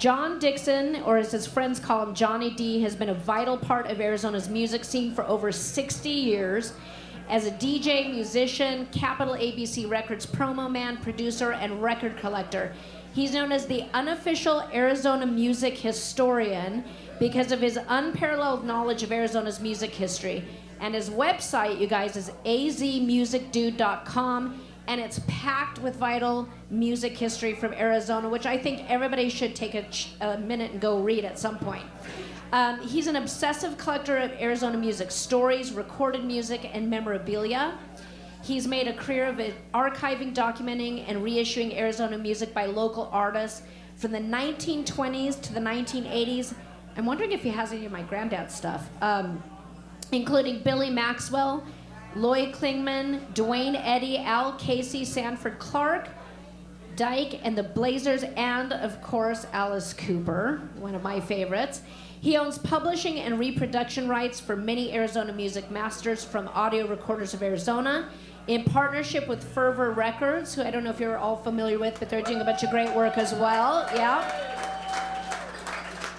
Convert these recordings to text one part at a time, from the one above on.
John Dixon, or as his friends call him, Johnny D, has been a vital part of Arizona's music scene for over 60 years. As a DJ, musician, Capital ABC Records promo man, producer, and record collector. He's known as the unofficial Arizona music historian because of his unparalleled knowledge of Arizona's music history. And his website, you guys, is azmusicdude.com, and it's packed with vital music history from Arizona, which I think everybody should take a minute and go read at some point. He's an obsessive collector of Arizona music stories, recorded music, and memorabilia. He's made a career of it, archiving, documenting, and reissuing Arizona music by local artists from the 1920s to the 1980s. I'm wondering if he has any of my granddad's stuff, including Billy Maxwell, Lloyd Klingman, Dwayne Eddy, Al Casey, Sanford Clark, Dyke, and the Blazers, and, of course, Alice Cooper, one of my favorites. He owns publishing and reproduction rights for many Arizona music masters from Audio Recorders of Arizona, in partnership with Fervor Records, who I don't know if you're all familiar with, but they're doing a bunch of great work as well. Yeah.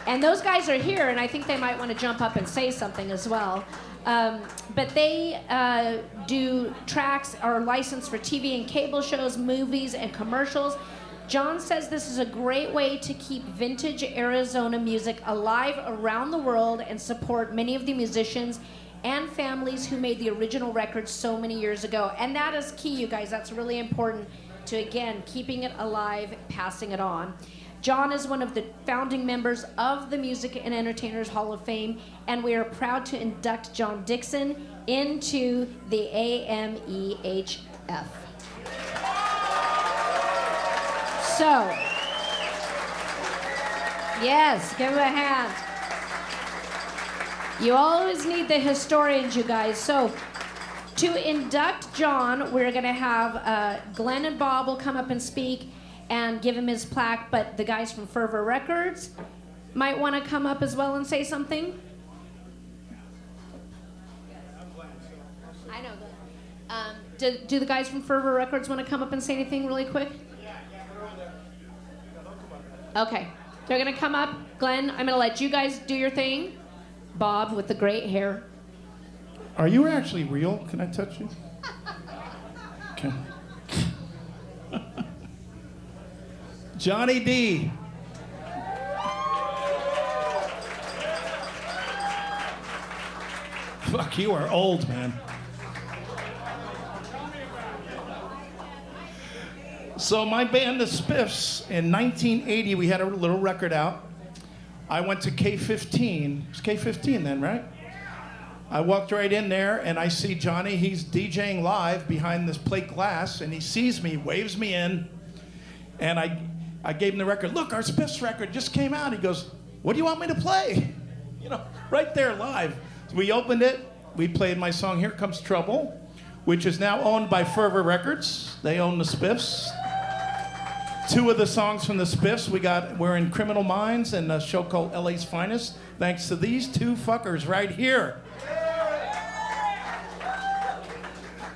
And those guys are here, and I think they might want to jump up and say something as well. But they do tracks, are licensed for TV and cable shows, movies, and commercials. John says this is a great way to keep vintage Arizona music alive around the world and support many of the musicians and families who made the original records so many years ago. And that is key, you guys. That's really important to, again, keeping it alive, passing it on. John is one of the founding members of the Music and Entertainers Hall of Fame, and we are proud to induct John Dixon into the AMEHF. So, yes, give him a hand. You always need the historians, you guys. So, to induct John, we're going to have Glenn and Bob will come up and speak and give him his plaque, but the guys from Fervor Records might want to come up as well and say something. I know. Do the guys from Fervor Records want to come up and say anything really quick? Okay, they're going to come up. Glenn, I'm going to let you guys do your thing. Bob with the great hair. Are you actually real? Can I touch you? Okay. Johnny D. Fuck, you are old, man. So my band, the Spiffs, in 1980, we had a little record out. I went to K15. It was K15 then, right? I walked right in there, and I see Johnny. He's DJing live behind this plate glass, and he sees me, waves me in, and I gave him the record. Look, our Spiffs record just came out. He goes, what do you want me to play? You know, right there live. So we opened it. We played my song, Here Comes Trouble, which is now owned by Fervor Records. They own the Spiffs. Two of the songs from the Spiffs we're in Criminal Minds and a show called LA's Finest, thanks to these two fuckers right here.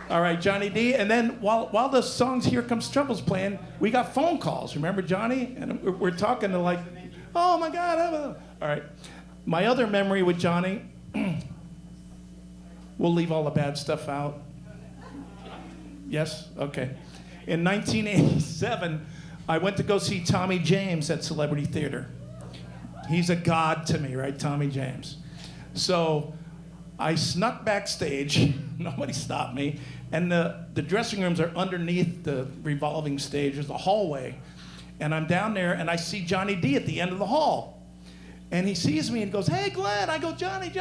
All right, Johnny D. And then while the songs Here Comes Trouble's playing, we got phone calls. Remember Johnny? And we're talking to like, oh my God. All right. My other memory with Johnny, we'll leave all the bad stuff out. Yes? Okay. In 1987, I went to go see Tommy James at Celebrity Theater. He's a god to me, right? Tommy James. So I snuck backstage. Nobody stopped me. And the dressing rooms are underneath the revolving stage. There's a hallway. And I'm down there, and I see Johnny D at the end of the hall. And he sees me and goes, hey, Glenn. I go, Johnny.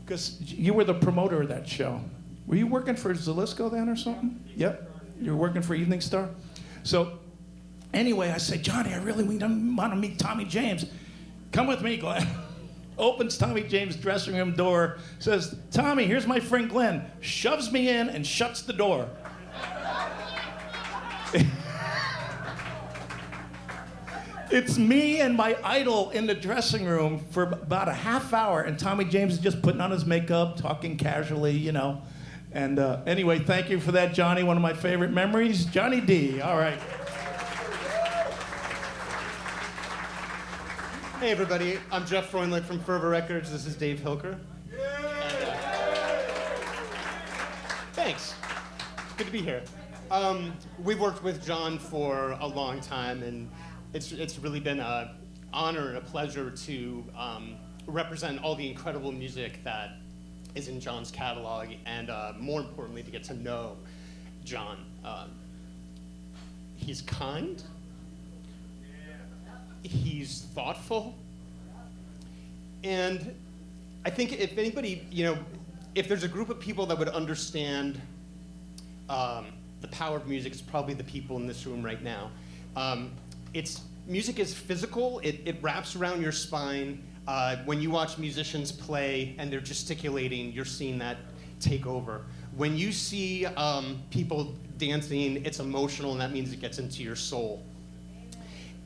Because you were the promoter of that show. Were you working for Zalisco then or something? Yep. You were working for Evening Star? So anyway, I said, Johnny, I really want to meet Tommy James. Come with me, Glenn. Opens Tommy James' dressing room door, says, Tommy, here's my friend Glenn. Shoves me in and shuts the door. It's me and my idol in the dressing room for about a half hour, and Tommy James is just putting on his makeup, talking casually, you know. And anyway, thank you for that, Johnny. One of my favorite memories. Johnny D. All right. Hey everybody, I'm Jeff Freundlich from Fervor Records. This is Dave Hilker. Thanks. Good to be here. We've worked with John for a long time, and it's really been an honor and a pleasure to represent all the incredible music that is in John's catalog, and more importantly, to get to know John. He's kind. He's thoughtful. And I think if anybody, if there's a group of people that would understand the power of music, it's probably the people in this room right now. Music is physical. It wraps around your spine. When you watch musicians play and they're gesticulating, you're seeing that take over. When you see people dancing, it's emotional, and that means it gets into your soul.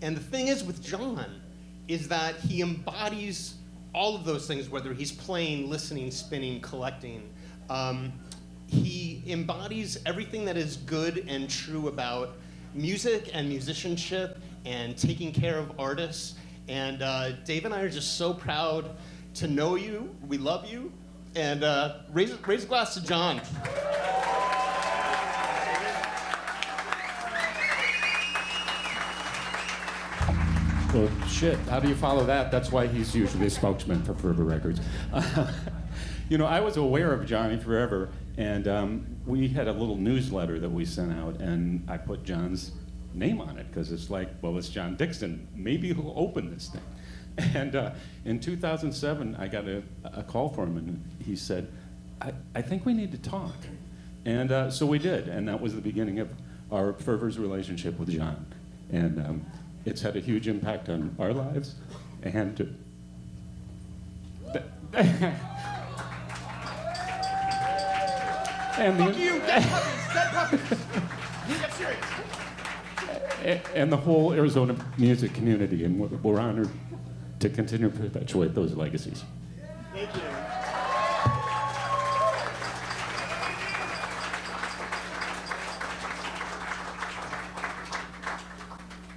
And the thing is with John is that he embodies all of those things, whether he's playing, listening, spinning, collecting. He embodies everything that is good and true about music and musicianship and taking care of artists. And Dave and I are just so proud to know you. We love you. And raise a glass to John. Well, shit, how do you follow that? That's why he's usually a spokesman for Fervor Records. I was aware of Johnny forever, and we had a little newsletter that we sent out, and I put John's name on it, because it's like, well, it's John Dixon. Maybe he'll open this thing. And in 2007, I got a call from him, and he said, I think we need to talk. And so we did, and that was the beginning of our Fervor's relationship with John. And it's had a huge impact on our lives, and and Fuck you, dead puppies. Get serious. And the whole Arizona music community, and we're honored to continue to perpetuate those legacies. Thank you.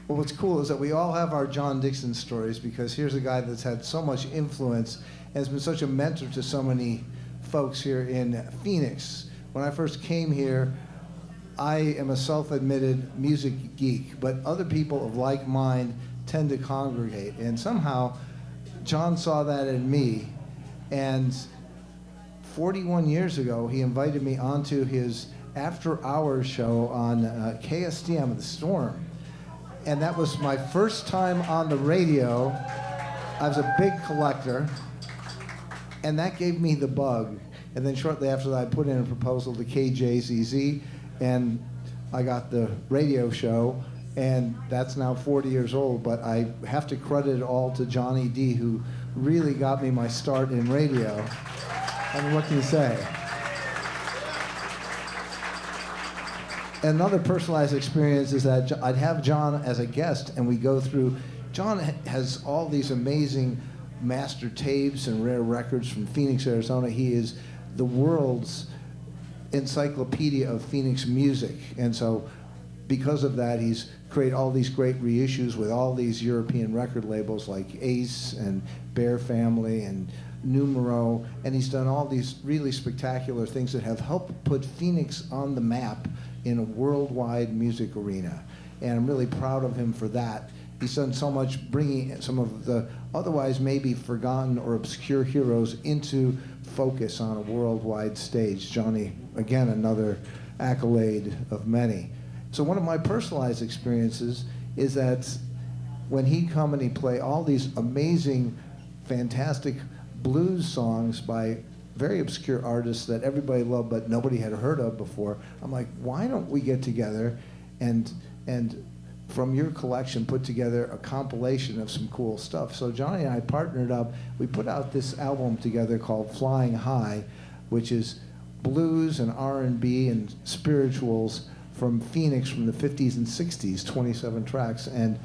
Well, what's cool is that we all have our John Dixon stories, because here's a guy that's had so much influence and has been such a mentor to so many folks here in Phoenix. When I first came here, I am a self-admitted music geek, but other people of like mind tend to congregate. And somehow, John saw that in me, and 41 years ago, he invited me onto his after-hours show on KSDM, The Storm. And that was my first time on the radio. I was a big collector, and that gave me the bug. And then shortly after that, I put in a proposal to KJZZ, and I got the radio show, and that's now 40 years old, but I have to credit it all to Johnny D, who really got me my start in radio. I mean, what can you say? Another personalized experience is that I'd have John as a guest, and we go through. John has all these amazing master tapes and rare records from Phoenix, Arizona. He is the world's encyclopedia of Phoenix music, and so because of that, he's created all these great reissues with all these European record labels like Ace and Bear Family and Numero, and he's done all these really spectacular things that have helped put Phoenix on the map in a worldwide music arena. And I'm really proud of him for that. He's done so much bringing some of the otherwise maybe forgotten or obscure heroes into focus on a worldwide stage. Johnny, again, another accolade of many. So one of my personalized experiences is that when he'd come and he'd play all these amazing, fantastic blues songs by very obscure artists that everybody loved but nobody had heard of before, I'm like, why don't we get together and from your collection put together a compilation of some cool stuff? So Johnny and I partnered up. We put out this album together called Flying High, which is blues and R&B and spirituals from Phoenix from the 50s and 60s, 27 tracks. And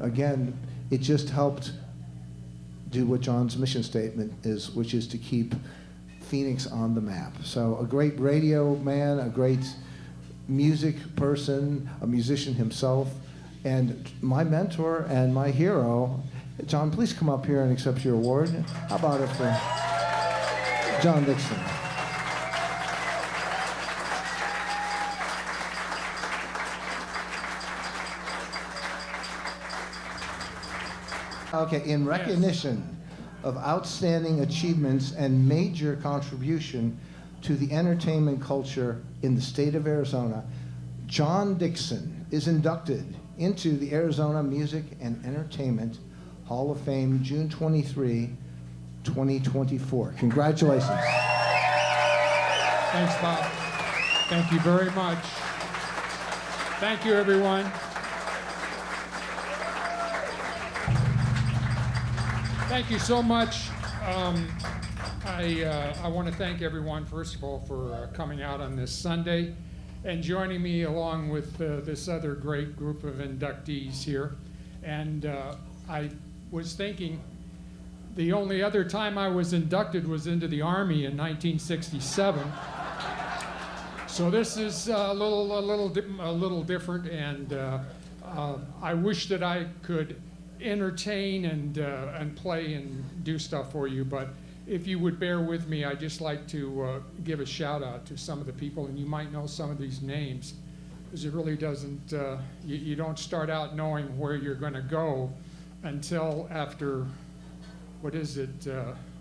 again, it just helped do what John's mission statement is, which is to keep Phoenix on the map. So a great radio man, a great music person, a musician himself, and my mentor and my hero, John, please come up here and accept your award. How about it for John Dixon? Okay, in recognition of outstanding achievements and major contribution to the entertainment culture in the state of Arizona, John Dixon is inducted into the Arizona Music and Entertainment Hall of Fame June 23, 2024. Congratulations. Thanks, Bob. Thank you very much. Thank you, everyone. Thank you so much. I want to thank everyone, first of all, for coming out on this Sunday and joining me along with this other great group of inductees here. And I was thinking the only other time I was inducted was into the Army in 1967. So this is a little different, and I wish that I could entertain and play and do stuff for you, but if you would bear with me, I'd just like to give a shout out to some of the people, and you might know some of these names, because it really doesn't, you don't start out knowing where you're going to go until after, what is it,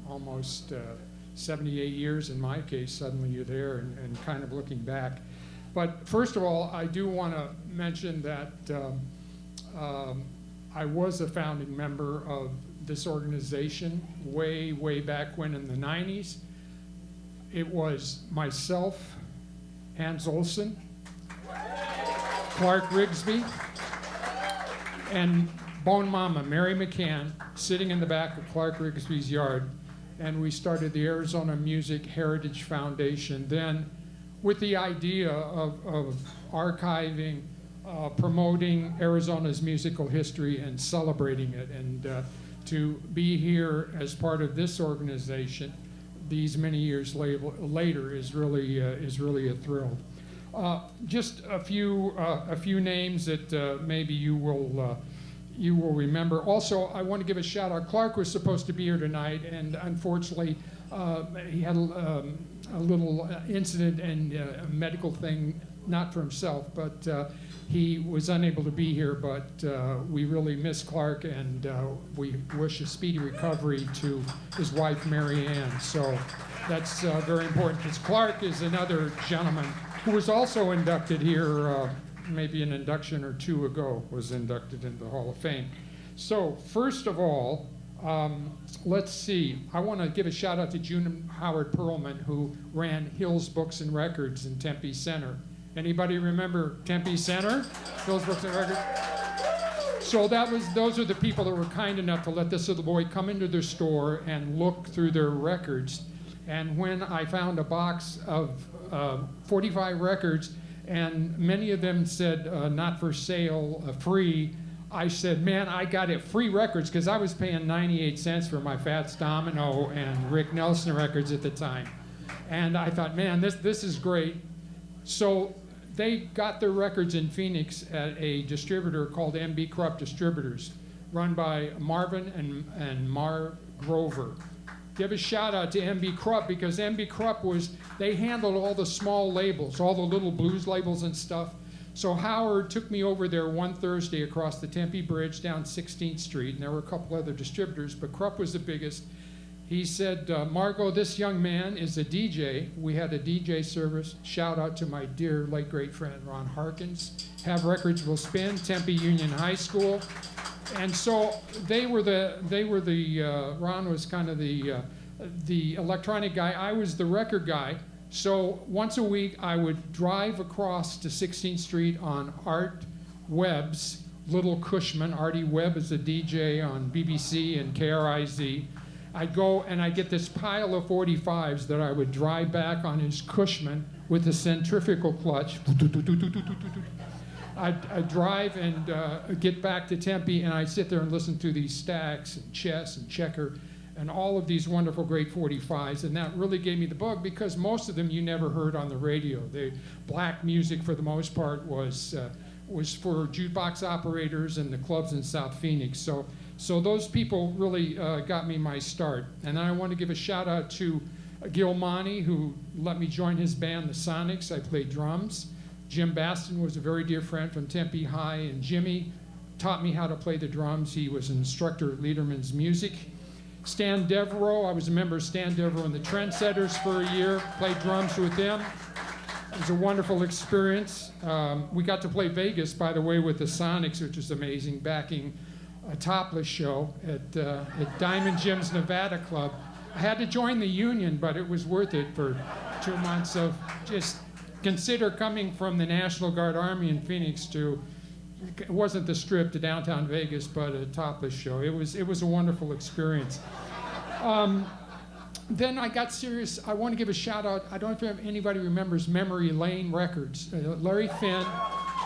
almost 78 years in my case. Suddenly you're there and kind of looking back. But first of all, I do want to mention that I was a founding member of this organization way back when in the 90s. It was myself, Hans Olsen, Clark Rigsby, and Bone Mama, Mary McCann, sitting in the back of Clark Rigsby's yard. And we started the Arizona Music Heritage Foundation then with the idea of archiving, promoting Arizona's musical history and celebrating it. And to be here as part of this organization these many years later is really a thrill. Just a few names that maybe you will remember. Also, I want to give a shout out. Clark was supposed to be here tonight, and unfortunately, he had a little incident and a medical thing, not for himself, but he was unable to be here. But we really miss Clark, and we wish a speedy recovery to his wife, Mary Ann. So that's very important, because Clark is another gentleman who was also inducted here maybe an induction or two ago, was inducted into the Hall of Fame. So first of all, let's see. I want to give a shout out to June Howard Perlman, who ran Hill's Books and Records in Tempe Center. Anybody remember Tempe Center? Hill's Books and Records? So those are the people that were kind enough to let this little boy come into their store and look through their records. And when I found a box of 45 records, and many of them said not for sale, free, I said, man, I got it free records, because I was paying 98 cents for my Fats Domino and Rick Nelson records at the time. And I thought, man, this is great. So they got their records in Phoenix at a distributor called MB Krupp Distributors, run by Marvin and Mar Grover. Give a shout out to MB Krupp, because MB Krupp they handled all the small labels, all the little blues labels and stuff. So Howard took me over there one Thursday across the Tempe Bridge down 16th Street, and there were a couple other distributors, but Krupp was the biggest. He said, Margot, this young man is a DJ. We had a DJ service. Shout out to my dear late great friend Ron Harkins. Have Records Will Spin, Tempe Union High School. And so Ron was kind of the electronic guy. I was the record guy. So once a week, I would drive across to 16th Street on Art Webb's Little Cushman. Artie Webb is a DJ on BBC and KRIZ. I'd go and I'd get this pile of 45s that I would drive back on his Cushman with a centrifugal clutch. I'd drive and get back to Tempe, and I'd sit there and listen to these Stax and Chess and Checker and all of these wonderful great 45s, and that really gave me the bug, because most of them you never heard on the radio. Black music, for the most part, was for jukebox operators and the clubs in South Phoenix. So So those people really got me my start. And I want to give a shout out to Gil Monty, who let me join his band, the Sonics. I played drums. Jim Baston was a very dear friend from Tempe High, and Jimmy taught me how to play the drums. He was an instructor at Liederman's Music. Stan Devereaux, I was a member of Stan Devereaux and the Trendsetters for a year, played drums with them. It was a wonderful experience. We got to play Vegas, by the way, with the Sonics, which was amazing, backing a topless show at Diamond Jim's Nevada Club. I had to join the union, but it was worth it for 2 months of just consider coming from the National Guard Army in Phoenix to, it wasn't the Strip to downtown Vegas, but a topless show. It was a wonderful experience. Then I got serious. I want to give a shout out. I don't know if anybody remembers Memory Lane Records. Larry Finn,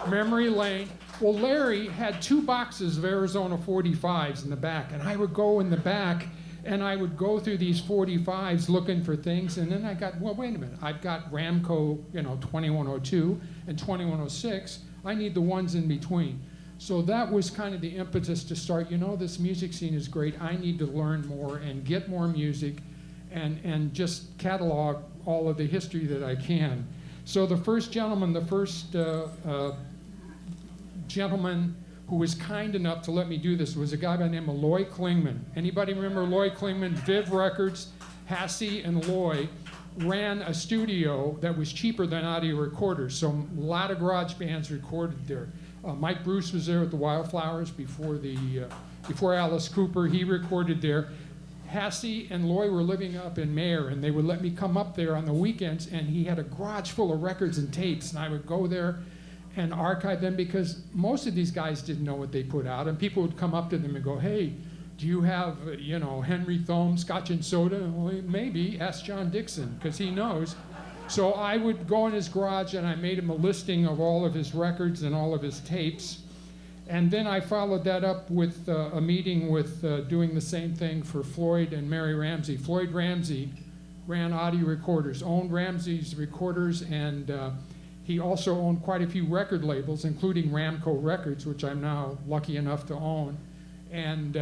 Memory Lane. Well, Larry had 2 boxes of Arizona 45s in the back, and I would go in the back and I would go through these 45s looking for things, and then I got, well, wait a minute. I've got Ramco, 2102 and 2106. I need the ones in between. So that was kind of the impetus to start, this music scene is great. I need to learn more and get more music and just catalog all of the history that I can. So the first gentleman who was kind enough to let me do this was a guy by the name of Loy Klingman. Anybody remember Loy Klingman? Viv Records, Hassie and Loy ran a studio that was cheaper than audio recorders. So a lot of garage bands recorded there. Mike Bruce was there with the Wildflowers before Alice Cooper. He recorded there. Hassie and Loy were living up in Mayer, and they would let me come up there on the weekends, and he had a garage full of records and tapes, and I would go there and archive them because most of these guys didn't know what they put out, and people would come up to them and go, hey, do you have, Henry Thome, Scotch and Soda? Well, maybe, ask John Dixon, because he knows. So I would go in his garage and I made him a listing of all of his records and all of his tapes. And then I followed that up with a meeting with doing the same thing for Floyd and Mary Ramsey. Floyd Ramsey ran audio recorders, owned Ramsey's recorders, and he also owned quite a few record labels, including Ramco Records, which I'm now lucky enough to own. And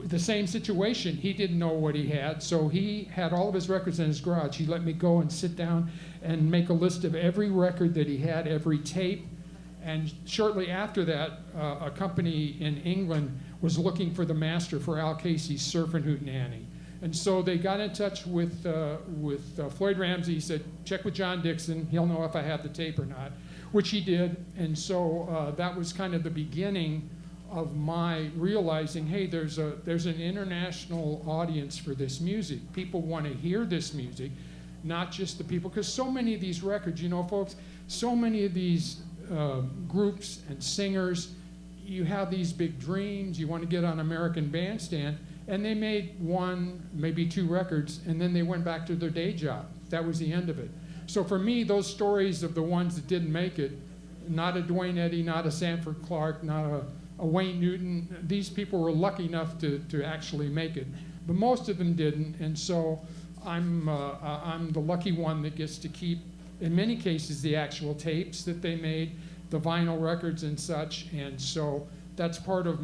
the same situation, he didn't know what he had, so he had all of his records in his garage. He let me go and sit down and make a list of every record that he had, every tape. And shortly after that, a company in England was looking for the master for Al Casey's Surfin' Hootenanny. And so they got in touch with Floyd Ramsey. He said, check with John Dixon. He'll know if I have the tape or not, which he did. And so that was kind of the beginning of my realizing, hey, there's an international audience for this music. People want to hear this music, not just the people, because so many of these records, folks, so many of these groups and singers, you have these big dreams, you want to get on American Bandstand, and they made 1, maybe 2 records, and then they went back to their day job. That was the end of it. So for me, those stories of the ones that didn't make it, not a Duane Eddy, not a Sanford Clark, not a Wayne Newton, these people were lucky enough to actually make it. But most of them didn't, and so I'm the lucky one that gets to keep, in many cases, the actual tapes that they made, the vinyl records and such, and so that's part of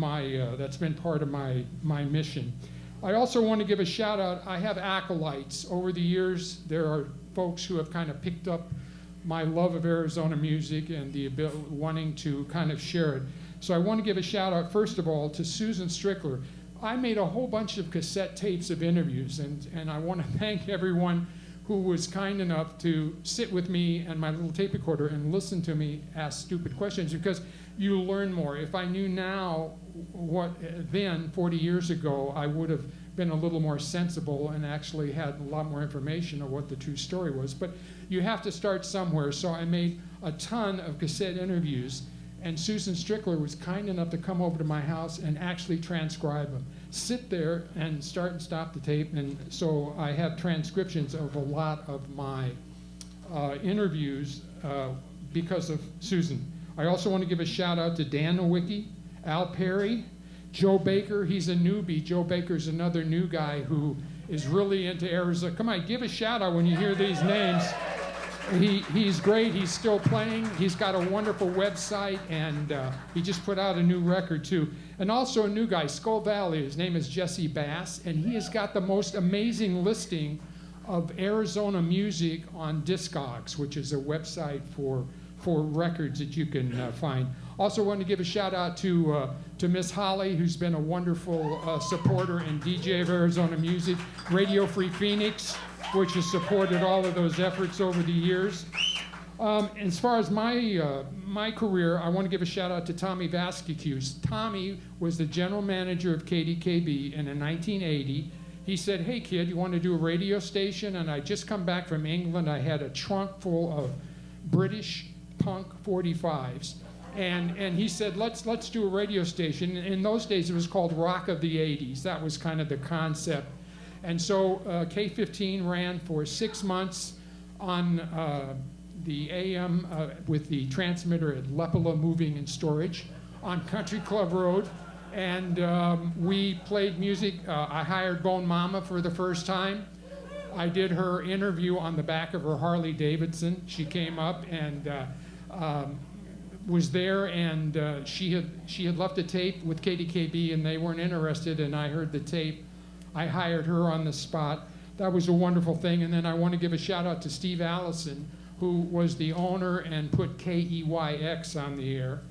that's been part of my mission. I also want to give a shout out. I have acolytes. Over the years, there are folks who have kind of picked up my love of Arizona music and the wanting to kind of share it. So I want to give a shout out, first of all, to Susan Strickler. I made a whole bunch of cassette tapes of interviews, and I want to thank everyone who was kind enough to sit with me and my little tape recorder and listen to me ask stupid questions, because you learn more. If I knew now what then, 40 years ago, I would have been a little more sensible and actually had a lot more information of what the true story was. But you have to start somewhere, so I made a ton of cassette interviews, and Susan Strickler was kind enough to come over to my house and actually transcribe them. Sit there and start and stop the tape, and so I have transcriptions of a lot of my interviews because of Susan. I also want to give a shout out to Dan Nowicki, Al Perry, Joe Baker. He's a newbie. Joe Baker's another new guy who is really into Arizona. Come on, give a shout out when you hear these names. He's great. He's still playing. He's got a wonderful website, and he just put out a new record too. And also a new guy, Skull Valley. His name is Jesse Bass, and he has got the most amazing listing of Arizona music on Discogs, which is a website for records that you can find. Also want to give a shout out to Miss Holly, who's been a wonderful supporter and DJ of Arizona music. Radio Free Phoenix, which has supported all of those efforts over the years. As far as my career, I want to give a shout out to Tommy Vasquez. Tommy was the general manager of KDKB, and in 1980, he said, "Hey kid, you want to do a radio station?" And I just come back from England. I had a trunk full of British punk 45s. And he said, let's do a radio station. In those days, it was called Rock of the 80s. That was kind of the concept. And so K15 ran for 6 months on the AM with the transmitter at Lepala Moving and Storage on Country Club Road. And we played music. I hired Bone Mama for the first time. I did her interview on the back of her Harley Davidson. She came up and was there, and she had left a tape with KDKB, and they weren't interested, and I heard the tape. I hired her on the spot. That was a wonderful thing. And then I want to give a shout out to Steve Allison, who was the owner and put KEYX on the air,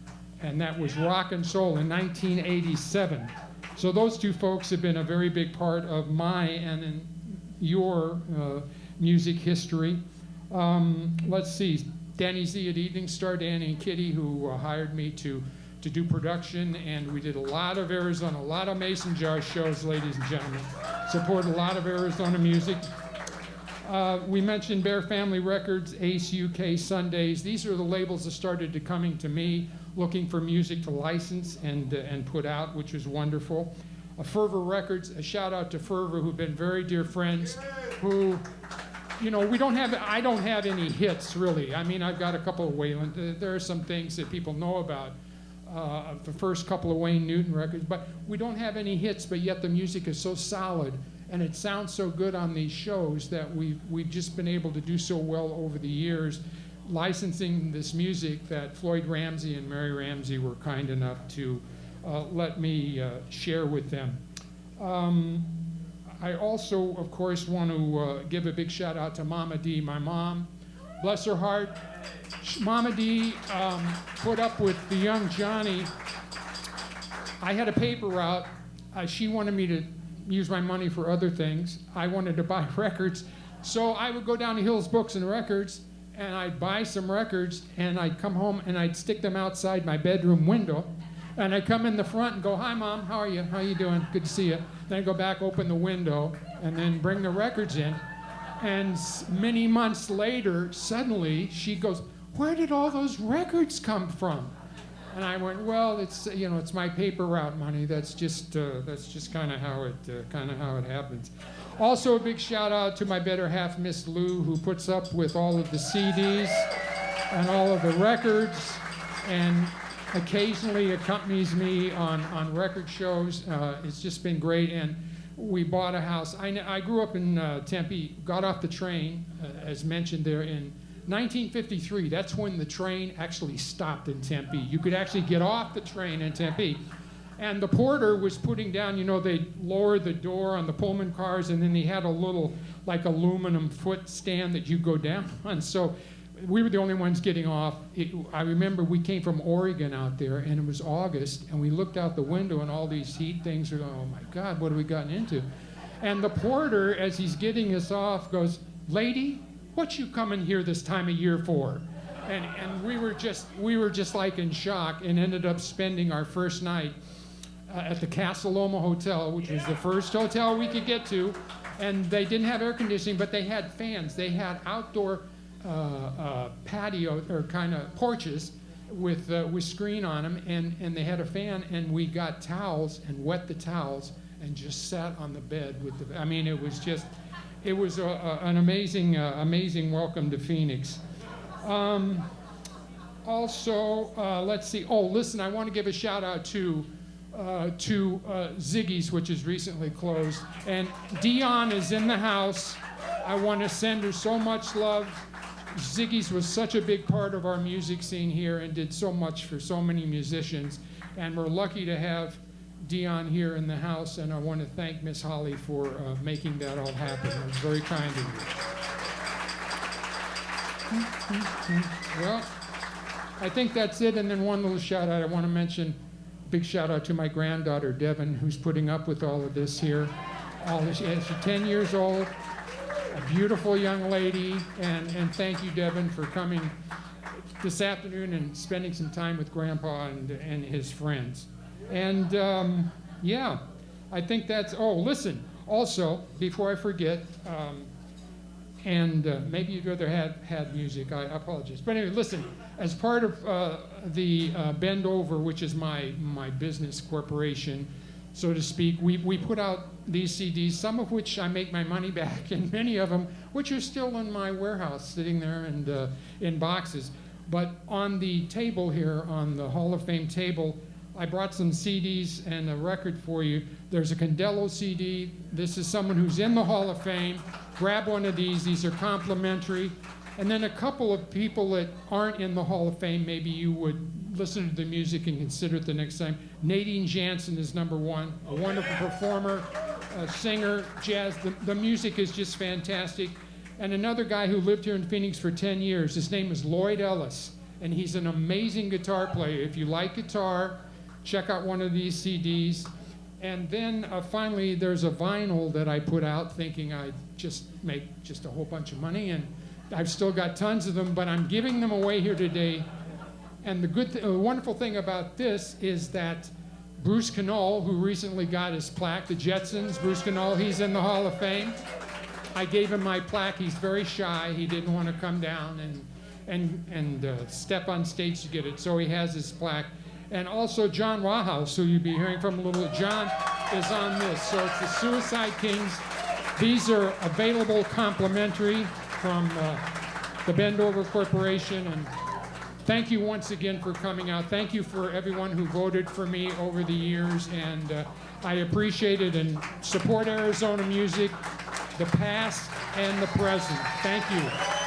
and that was Rock and Soul in 1987. So those two folks have been a very big part of my and in your music history. Let's see, Danny Z at Evening Star, Danny and Kitty, who hired me to do production, and we did a lot of Arizona, a lot of Mason Jar shows, ladies and gentlemen. Support a lot of Arizona music. We mentioned Bear Family Records, Ace UK, Sundays. These are the labels that started to coming to me, looking for music to license and put out, which was wonderful. Fervor Records, a shout out to Fervor, who've been very dear friends, who, you know, I don't have any hits really. I mean, I've got a couple of Waylon, there are some things that people know about, the first couple of Wayne Newton records, but we don't have any hits, but yet the music is so solid and it sounds so good on these shows that we've just been able to do so well over the years, licensing this music that Floyd Ramsey and Mary Ramsey were kind enough to let me share with them. I also, of course, want to give a big shout out to Mama D, my mom. Bless her heart. Mama D put up with the young Johnny. I had a paper route. She wanted me to use my money for other things. I wanted to buy records. So I would go down to Hill's Books and Records, and I'd buy some records, and I'd come home and I'd stick them outside my bedroom window. And I'd come in the front and go, "Hi, Mom, how are you? How you doing? Good to see you." Then I'd go back, open the window, and then bring the records in. And many months later, suddenly, she goes, "Where did all those records come from?" And I went, "Well, it's it's my paper route money. That's just kind of how it happens." Also, a big shout out to my better half, Miss Lou, who puts up with all of the CDs and all of the records, and occasionally accompanies me on record shows. It's just been great, and we bought a house. I grew up in Tempe, got off the train, as mentioned there, in 1953. That's when the train actually stopped in Tempe. You could actually get off the train in Tempe. And the porter was putting down, they lowered the door on the Pullman cars, and then he had a little, like, aluminum foot stand that you go down on. So we were the only ones getting off. I remember we came from Oregon out there, and it was August, and we looked out the window, and all these heat things are going, "Oh my God, what have we gotten into?" And the porter, as he's getting us off, goes, "Lady, what you coming here this time of year for?" And we were just like in shock, and ended up spending our first night at the Casa Loma Hotel, which was the first hotel we could get to. And they didn't have air conditioning, but they had fans. They had outdoor patio or kind of porches with screen on them, and they had a fan, and we got towels and wet the towels and just sat on the bed with the. I mean, it was an amazing welcome to Phoenix. Also, let's see. Oh, listen, I want to give a shout out to Ziggy's, which is recently closed, and Dion is in the house. I want to send her so much love. Ziggy's was such a big part of our music scene here and did so much for so many musicians. And we're lucky to have Dion here in the house, and I want to thank Miss Holly for making that all happen. It was very kind of you. Well, I think that's it, and then one little shout out. I want to mention, big shout out to my granddaughter, Devin, who's putting up with all of this here. She's 10 years old, a beautiful young lady, and thank you, Devin, for coming this afternoon and spending some time with Grandpa and his friends. And yeah, I think that's, oh, listen, also, before I forget, maybe you'd rather had music, I apologize. But anyway, listen, as part of the Bend Over, which is my business corporation, so to speak, we put out these CDs, some of which I make my money back, and many of them, which are still in my warehouse, sitting there and in boxes. But on the table here, on the Hall of Fame table, I brought some CDs and a record for you. There's a Condello CD. This is someone who's in the Hall of Fame. Grab one of these. These are complimentary. And then a couple of people that aren't in the Hall of Fame, maybe you would listen to the music and consider it the next time. Nadine Jansen is number one, a wonderful performer, a singer, jazz. The music is just fantastic. And another guy who lived here in Phoenix for 10 years, his name is Lloyd Ellis, and he's an amazing guitar player. If you like guitar, check out one of these CDs. And then finally, there's a vinyl that I put out thinking I'd just make just a whole bunch of money, and I've still got tons of them, but I'm giving them away here today. And the wonderful thing about this is that Bruce Canole, who recently got his plaque, the Jetsons, Bruce Canole, he's in the Hall of Fame. I gave him my plaque. He's very shy. He didn't want to come down and step on stage to get it, so he has his plaque. And also John Wahouse, who you'll be hearing from a little bit. John is on this. So it's the Suicide Kings. These are available complimentary from the Bend Over Corporation. And thank you once again for coming out. Thank you for everyone who voted for me over the years. And I appreciate it, and support Arizona music, the past and the present. Thank you.